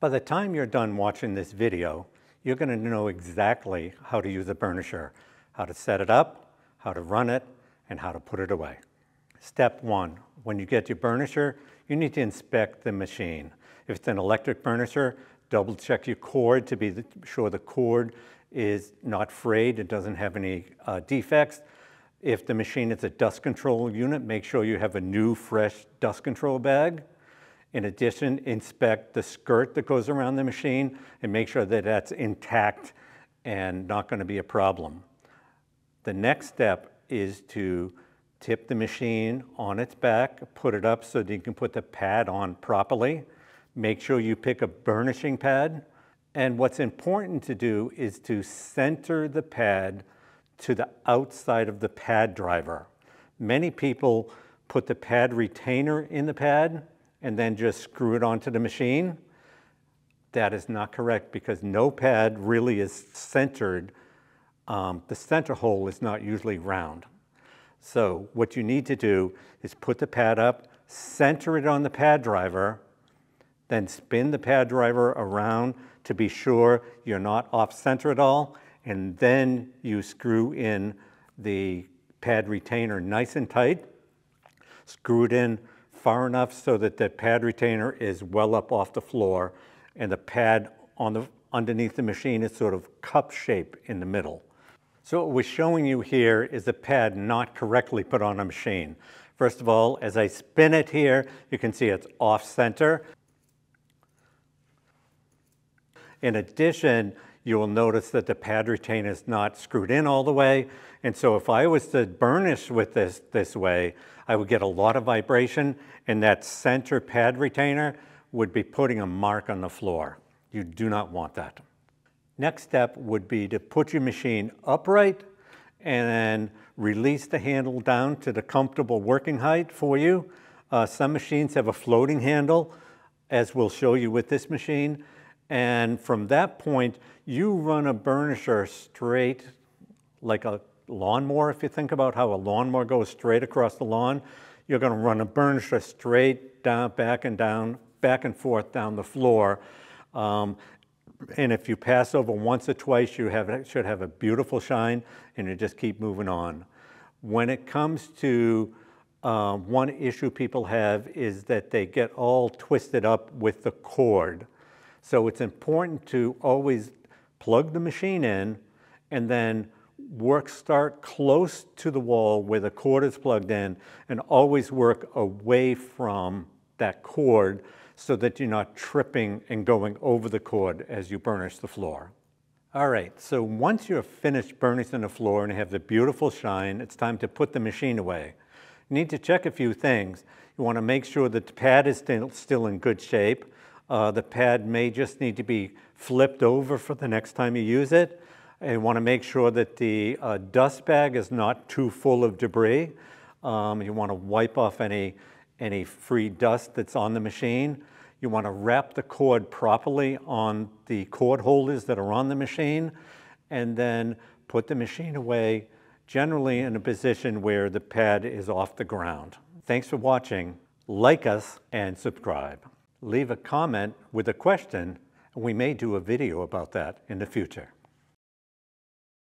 By the time you're done watching this video, you're going to know exactly how to use a burnisher, how to set it up, how to run it, and how to put it away. Step one, when you get your burnisher, you need to inspect the machine. If it's an electric burnisher, double check your cord to be sure the cord is not frayed, it doesn't have any defects. If the machine is a dust control unit, make sure you have a new, fresh dust control bag. In addition, inspect the skirt that goes around the machine and make sure that that's intact and not going to be a problem. The next step is to tip the machine on its back, put it up so that you can put the pad on properly. Make sure you pick a burnishing pad. And what's important to do is to center the pad to the outside of the pad driver. Many people put the pad retainer in the pad and then just screw it onto the machine. That is not correct because no pad really is centered. The center hole is not usually round. So what you need to do is put the pad up, center it on the pad driver, then spin the pad driver around to be sure you're not off center at all, and then you screw in the pad retainer nice and tight. Screw it in far enough so that the pad retainer is well up off the floor and the pad underneath the machine is sort of cup shape in the middle. So what we're showing you here is the pad not correctly put on a machine. First of all, as I spin it here, you can see it's off center. In addition, you will notice that the pad retainer is not screwed in all the way. And so if I was to burnish with this way, I would get a lot of vibration and that center pad retainer would be putting a mark on the floor. You do not want that. Next step would be to put your machine upright and then release the handle down to the comfortable working height for you. Some machines have a floating handle, as we'll show you with this machine. And from that point, you run a burnisher straight like a lawnmower. If you think about how a lawnmower goes straight across the lawn, you're going to run a burnisher straight down, back and forth down the floor. And if you pass over once or twice, you should have a beautiful shine, and you just keep moving on. When it comes to one issue people have is that they get all twisted up with the cord. So it's important to always plug the machine in and then start close to the wall where the cord is plugged in and always work away from that cord so that you're not tripping and going over the cord as you burnish the floor. All right, so once you're finished burnishing the floor and have the beautiful shine, it's time to put the machine away. You need to check a few things. You want to make sure that the pad is still in good shape. The pad may just need to be flipped over for the next time you use it. And you want to make sure that the dust bag is not too full of debris. You want to wipe off any free dust that's on the machine. You want to wrap the cord properly on the cord holders that are on the machine, and then put the machine away, generally in a position where the pad is off the ground. Thanks for watching. Like us and subscribe. Leave a comment with a question, and we may do a video about that in the future.